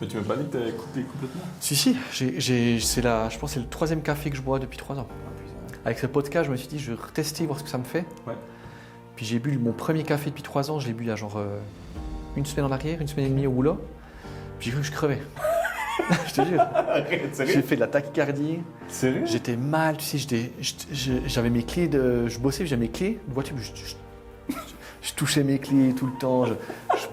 Mais tu m'as pas dit que tu avais coupé complètement? Si, je pense que c'est le 3e café que je bois depuis 3 ans. Avec ce podcast, je me suis dit, je vais retester, voir ce que ça me fait. Ouais. Puis j'ai bu mon premier café depuis 3 ans, je l'ai bu il y a genre une semaine en arrière, une semaine et demie au boulot. Puis j'ai cru que je crevais. Je te jure. Arrête, sérieux? J'ai fait de la tachycardie. Sérieux? J'étais mal, tu sais, j'avais mes clés je bossais, j'avais mes clés de voiture, je touchais mes clés tout le temps, je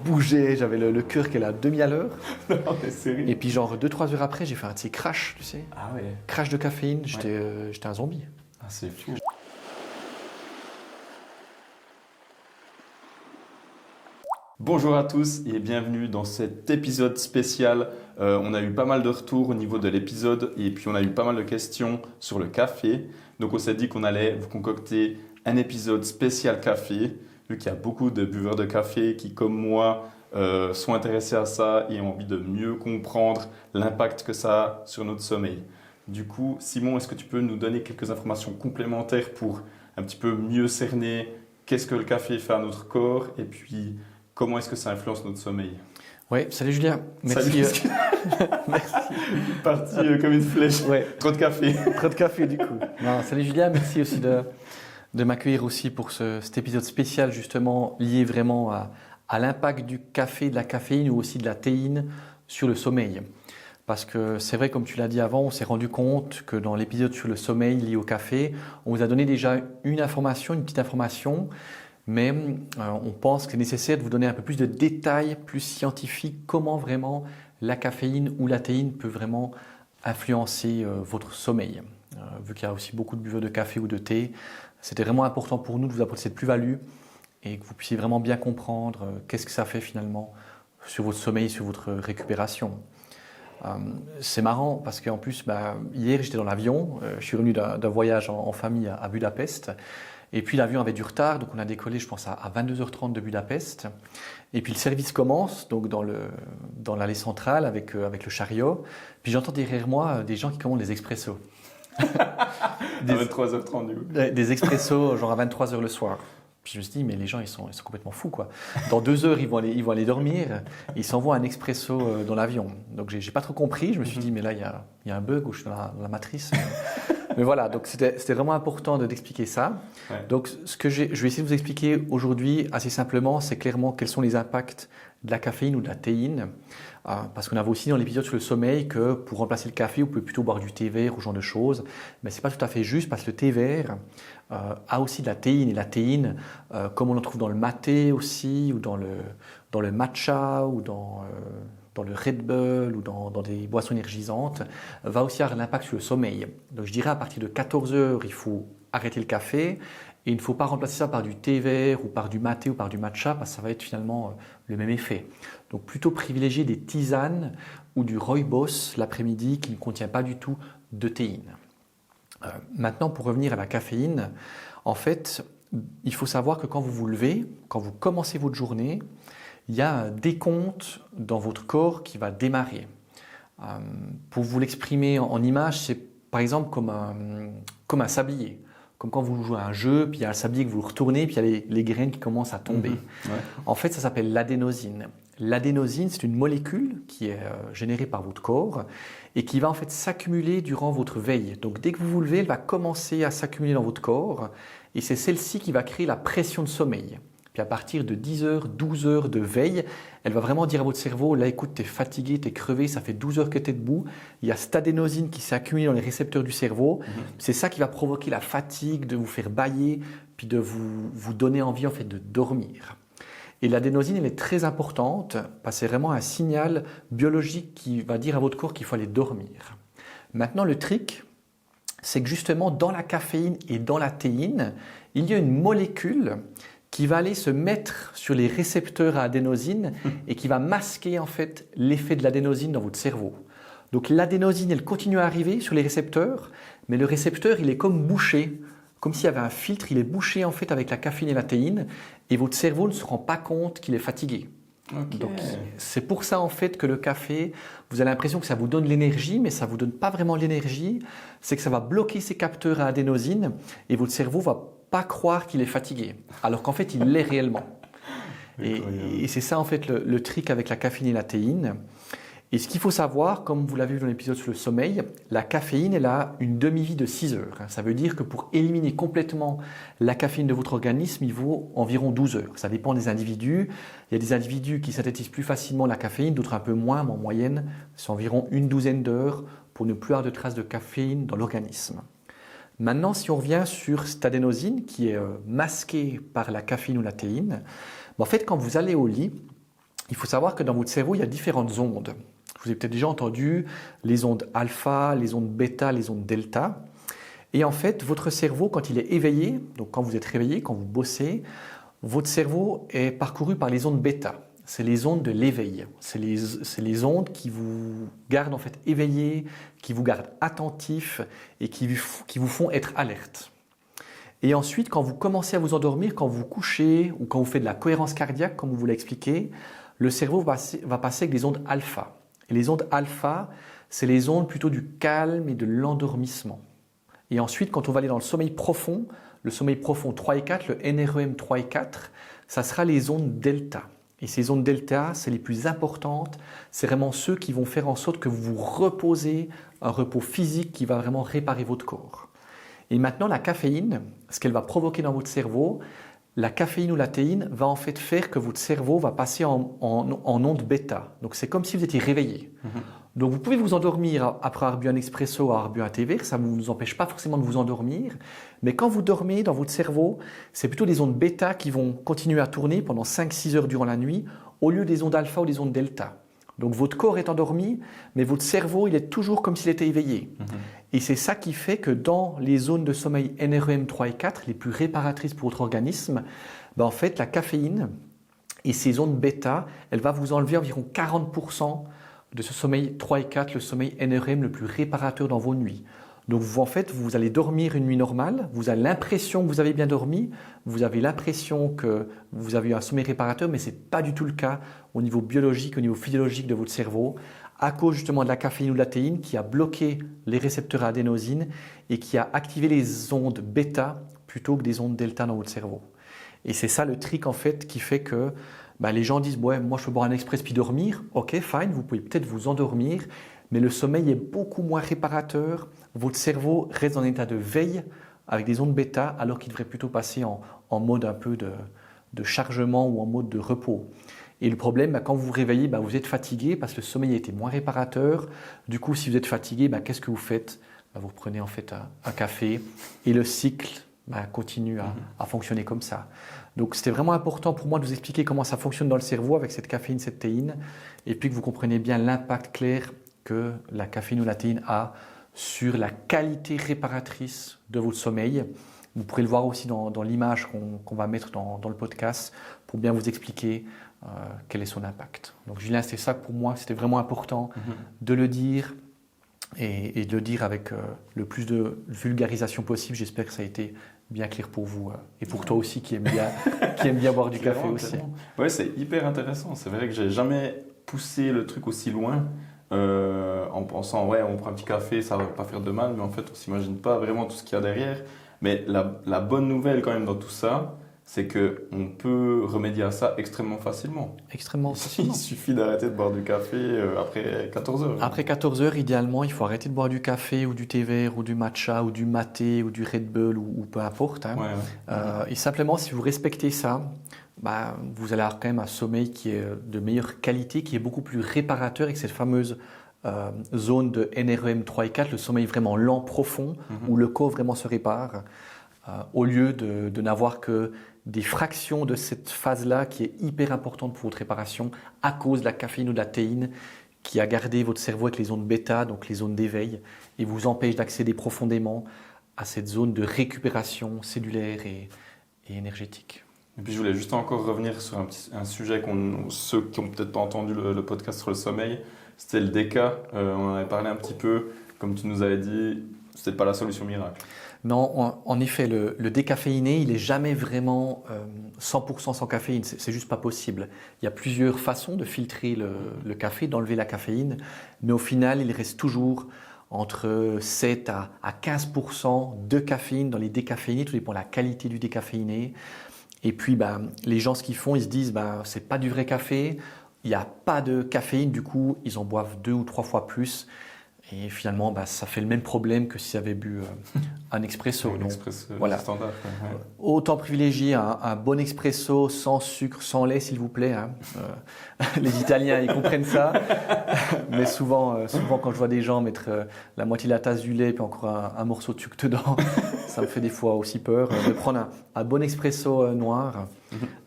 bougeais, j'avais le cœur qui est à demi à l'heure. Non, mais sérieux? Et puis genre 2-3 heures après, j'ai fait un petit crash, tu sais. Ah ouais. Crash de caféine, j'étais un zombie. Ah, c'est fou. Bonjour à tous et bienvenue dans cet épisode spécial. On a eu pas mal de retours au niveau de l'épisode et puis on a eu pas mal de questions sur le café. Donc on s'est dit qu'on allait vous concocter un épisode spécial café, vu qu'il y a beaucoup de buveurs de café qui, comme moi, sont intéressés à ça et ont envie de mieux comprendre l'impact que ça a sur notre sommeil. Du coup, Simon, est-ce que tu peux nous donner quelques informations complémentaires pour un petit peu mieux cerner qu'est-ce que le café fait à notre corps et puis comment est-ce que ça influence notre sommeil? Ouais, salut Julien. Merci. Salut. Merci. Parti comme une flèche. Ouais. Trop de café. Trop de café du coup. Non, salut Julien, merci aussi de m'accueillir aussi pour cet épisode spécial justement lié vraiment à l'impact du café, de la caféine ou aussi de la théine sur le sommeil. Parce que c'est vrai, comme tu l'as dit avant, on s'est rendu compte que dans l'épisode sur le sommeil lié au café, on vous a donné déjà une petite information, mais on pense que c'est nécessaire de vous donner un peu plus de détails, plus scientifiques, comment vraiment la caféine ou la théine peut vraiment influencer votre sommeil. Vu qu'il y a aussi beaucoup de buveurs de café ou de thé, c'était vraiment important pour nous de vous apporter cette plus-value et que vous puissiez vraiment bien comprendre qu'est-ce que ça fait finalement sur votre sommeil, sur votre récupération. C'est marrant parce qu'en plus, hier j'étais dans l'avion, je suis revenu d'un voyage en famille à Budapest. Et puis l'avion avait du retard, donc on a décollé je pense à 22h30 de Budapest. Et puis le service commence donc dans l'allée centrale avec le chariot. Puis j'entends derrière moi des gens qui commandent des expressos. À 23h30 du coup. Des expressos genre à 23h le soir. Puis je me suis dit mais les gens ils sont complètement fous quoi. Dans 2 heures ils vont aller dormir. Ils s'envoient un expresso dans l'avion. Donc j'ai pas trop compris. Je me suis dit mais là il y a un bug où je suis dans la matrice. Mais voilà, donc c'était vraiment important d'expliquer ça. Ouais. Donc ce que je vais essayer de vous expliquer aujourd'hui assez simplement, c'est clairement quels sont les impacts de la caféine ou de la théine. Parce qu'on avait aussi dans l'épisode sur le sommeil que pour remplacer le café, vous pouvez plutôt boire du thé vert ou ce genre de choses. Mais ce n'est pas tout à fait juste parce que le thé vert a aussi de la théine. Et la théine, comme on en trouve dans le maté aussi, ou dans le matcha, ou dans le Red Bull ou dans des boissons énergisantes, va aussi avoir un impact sur le sommeil. Donc je dirais à partir de 14 heures, il faut arrêter le café et il ne faut pas remplacer ça par du thé vert ou par du maté ou par du matcha parce que ça va être finalement le même effet. Donc plutôt privilégier des tisanes ou du rooibos l'après-midi qui ne contient pas du tout de théine. Maintenant, pour revenir à la caféine, en fait, il faut savoir que quand vous vous levez, quand vous commencez votre journée, il y a un décompte dans votre corps qui va démarrer. Pour vous l'exprimer en image, c'est par exemple comme un sablier. Comme quand vous jouez à un jeu, puis il y a un sablier que vous retournez, puis il y a les graines qui commencent à tomber. Ouais. En fait, ça s'appelle l'adénosine. L'adénosine, c'est une molécule qui est générée par votre corps et qui va en fait s'accumuler durant votre veille. Donc dès que vous vous levez, elle va commencer à s'accumuler dans votre corps et c'est celle-ci qui va créer la pression de sommeil. Puis à partir de 10 heures, 12 heures de veille, elle va vraiment dire à votre cerveau, là écoute, t'es fatigué, t'es crevé, ça fait 12 heures que t'es debout. Il y a cette adénosine qui s'est accumulée dans les récepteurs du cerveau. C'est ça qui va provoquer la fatigue, de vous faire bâiller, puis de vous donner envie en fait de dormir. Et l'adénosine, elle est très importante parce que c'est vraiment un signal biologique qui va dire à votre corps qu'il faut aller dormir. Maintenant, le trick, c'est que justement dans la caféine et dans la théine, il y a une molécule qui va aller se mettre sur les récepteurs à adénosine et qui va masquer en fait l'effet de l'adénosine dans votre cerveau. Donc l'adénosine, elle continue à arriver sur les récepteurs, mais le récepteur, il est comme bouché, comme s'il y avait un filtre, il est bouché en fait avec la caféine et la théine, et votre cerveau ne se rend pas compte qu'il est fatigué. Okay. Donc c'est pour ça en fait que le café, vous avez l'impression que ça vous donne l'énergie, mais ça ne vous donne pas vraiment l'énergie, c'est que ça va bloquer ces capteurs à adénosine et votre cerveau va pas croire qu'il est fatigué, alors qu'en fait il l'est réellement. Et c'est ça en fait le trick avec la caféine et la théine. Et ce qu'il faut savoir, comme vous l'avez vu dans l'épisode sur le sommeil, la caféine, elle a une demi-vie de 6 heures. Ça veut dire que pour éliminer complètement la caféine de votre organisme, il faut environ 12 heures. Ça dépend des individus. Il y a des individus qui synthétisent plus facilement la caféine, d'autres un peu moins, mais en moyenne, c'est environ une douzaine d'heures pour ne plus avoir de traces de caféine dans l'organisme. Maintenant, si on revient sur cette adénosine qui est masquée par la caféine ou la théine, en fait, quand vous allez au lit, il faut savoir que dans votre cerveau, il y a différentes ondes. Vous avez peut-être déjà entendu les ondes alpha, les ondes bêta, les ondes delta. Et en fait, votre cerveau, quand il est éveillé, donc quand vous êtes réveillé, quand vous bossez, votre cerveau est parcouru par les ondes bêta. C'est les ondes de l'éveil. C'est les ondes qui vous gardent en fait éveillé, qui vous gardent attentif et qui vous font être alerte. Et ensuite, quand vous commencez à vous endormir, quand vous couchez ou quand vous faites de la cohérence cardiaque, comme vous l'avez expliqué, le cerveau va passer avec des ondes alpha. Et les ondes alpha, c'est les ondes plutôt du calme et de l'endormissement. Et ensuite, quand on va aller dans le sommeil profond 3 et 4, le NREM 3 et 4, ça sera les ondes delta. Et ces ondes delta, c'est les plus importantes. C'est vraiment ceux qui vont faire en sorte que vous vous reposez, un repos physique qui va vraiment réparer votre corps. Et maintenant, la caféine, ce qu'elle va provoquer dans votre cerveau, la caféine ou la théine va en fait faire que votre cerveau va passer en onde bêta. Donc c'est comme si vous étiez réveillé. Donc vous pouvez vous endormir après avoir bu un expresso, avoir bu un thé vert, ça ne vous empêche pas forcément de vous endormir. Mais quand vous dormez dans votre cerveau, c'est plutôt des ondes bêta qui vont continuer à tourner pendant 5-6 heures durant la nuit, au lieu des ondes alpha ou des ondes delta. Donc votre corps est endormi, mais votre cerveau, il est toujours comme s'il était éveillé. Et c'est ça qui fait que dans les zones de sommeil NREM 3 et 4, les plus réparatrices pour votre organisme, en fait, la caféine et ces ondes bêta, elle va vous enlever environ 40% de ce sommeil 3 et 4, le sommeil NREM le plus réparateur dans vos nuits. Donc vous, en fait, vous allez dormir une nuit normale, vous avez l'impression que vous avez bien dormi, vous avez l'impression que vous avez eu un sommeil réparateur, mais ce n'est pas du tout le cas au niveau biologique, au niveau physiologique de votre cerveau, à cause justement de la caféine ou de la théine qui a bloqué les récepteurs à adénosine et qui a activé les ondes bêta plutôt que des ondes delta dans votre cerveau. Et c'est ça le trick en fait qui fait que les gens disent « ouais, moi je peux boire un express puis dormir ». Ok, fine, vous pouvez peut-être vous endormir, mais le sommeil est beaucoup moins réparateur. Votre cerveau reste dans un état de veille avec des ondes bêta alors qu'il devrait plutôt passer en mode un peu de chargement ou en mode de repos. Et le problème, quand vous vous réveillez, vous êtes fatigué parce que le sommeil a été moins réparateur. Du coup, si vous êtes fatigué, qu'est-ce que vous faites ? Vous reprenez en fait un café et le cycle continue à fonctionner comme ça. Donc c'était vraiment important pour moi de vous expliquer comment ça fonctionne dans le cerveau avec cette caféine, cette théine, et puis que vous compreniez bien l'impact clair que la caféine ou la théine a sur la qualité réparatrice de votre sommeil. Vous pourrez le voir aussi dans l'image qu'on va mettre dans le podcast pour bien vous expliquer quel est son impact. Donc Julien, c'est ça pour moi, c'était vraiment important de le dire et de le dire avec le plus de vulgarisation possible. J'espère que ça a été bien clair pour vous et pour toi aussi qui aime bien boire du café aussi. Ouais, c'est hyper intéressant. C'est vrai que j'ai jamais poussé le truc aussi loin en pensant on prend un petit café, ça va pas faire de mal, mais en fait on s'imagine pas vraiment tout ce qu'il y a derrière. Mais la bonne nouvelle quand même dans tout ça, c'est qu'on peut remédier à ça extrêmement facilement. Extrêmement facilement. Il suffit d'arrêter de boire du café après 14 heures. Après 14 heures, idéalement, il faut arrêter de boire du café ou du thé vert ou du matcha ou du maté ou du Red Bull ou peu importe. Et simplement, si vous respectez ça, vous allez avoir quand même un sommeil qui est de meilleure qualité, qui est beaucoup plus réparateur avec cette fameuse zone de NREM 3 et 4, le sommeil vraiment lent, profond, où le corps vraiment se répare, au lieu de n'avoir que des fractions de cette phase-là qui est hyper importante pour votre réparation à cause de la caféine ou de la théine qui a gardé votre cerveau avec les ondes bêta, donc les zones d'éveil, et vous empêche d'accéder profondément à cette zone de récupération cellulaire et énergétique. Et puis je voulais juste encore revenir sur un sujet ceux qui n'ont peut-être pas entendu le podcast sur le sommeil, c'était le déca. On en avait parlé un petit peu, comme tu nous avais dit, c'était pas la solution miracle. Non, en effet, le décaféiné, il n'est jamais vraiment 100% sans caféine, c'est juste pas possible. Il y a plusieurs façons de filtrer le café, d'enlever la caféine, mais au final, il reste toujours entre 7 à 15% de caféine dans les décaféinés, tout dépend de la qualité du décaféiné. Et puis, les gens, ce qu'ils font, ils se disent, c'est pas du vrai café, il n'y a pas de caféine, du coup, ils en boivent 2 ou 3 fois plus. Et finalement, ça fait le même problème que s'ils avaient bu un expresso. Un Donc, expresso voilà. standard. Ouais. Autant privilégier un bon expresso sans sucre, sans lait, s'il vous plaît. Hein. Les Italiens, ils comprennent ça. Mais souvent, quand je vois des gens mettre la moitié de la tasse du lait et puis encore un morceau de sucre dedans, ça me fait des fois aussi peur. De prendre un bon expresso noir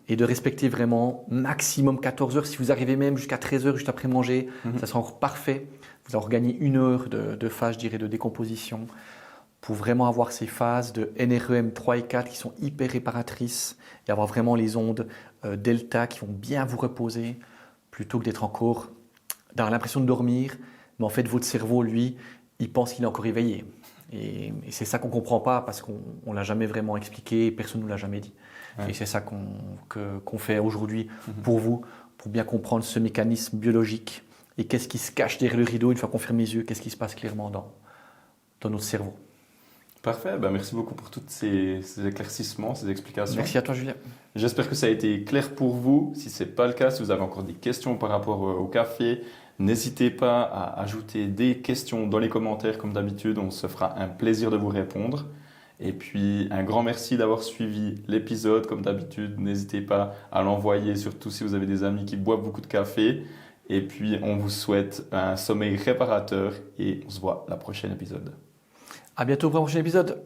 et de respecter vraiment maximum 14 heures. Si vous arrivez même jusqu'à 13 heures juste après manger, ça sera encore parfait. Vous aurez gagné 1 heure de phase, je dirais, de décomposition pour vraiment avoir ces phases de NREM 3 et 4 qui sont hyper réparatrices et avoir vraiment les ondes delta qui vont bien vous reposer plutôt que d'être encore dans l'impression de dormir. Mais en fait, votre cerveau, lui, il pense qu'il est encore éveillé. Et c'est ça qu'on ne comprend pas parce qu'on ne l'a jamais vraiment expliqué et personne ne nous l'a jamais dit. Ouais. Et c'est ça qu'on fait aujourd'hui pour vous, pour bien comprendre ce mécanisme biologique et qu'est-ce qui se cache derrière le rideau une fois qu'on ferme les yeux, qu'est-ce qui se passe clairement dans notre cerveau. Parfait, merci beaucoup pour tous ces éclaircissements, ces explications. Merci à toi Julien. J'espère que ça a été clair pour vous. Si ce n'est pas le cas, si vous avez encore des questions par rapport au café, n'hésitez pas à ajouter des questions dans les commentaires comme d'habitude, on se fera un plaisir de vous répondre. Et puis un grand merci d'avoir suivi l'épisode comme d'habitude, n'hésitez pas à l'envoyer, surtout si vous avez des amis qui boivent beaucoup de café. Et puis on vous souhaite un sommeil réparateur et on se voit à la prochaine épisode. À bientôt pour un prochain épisode.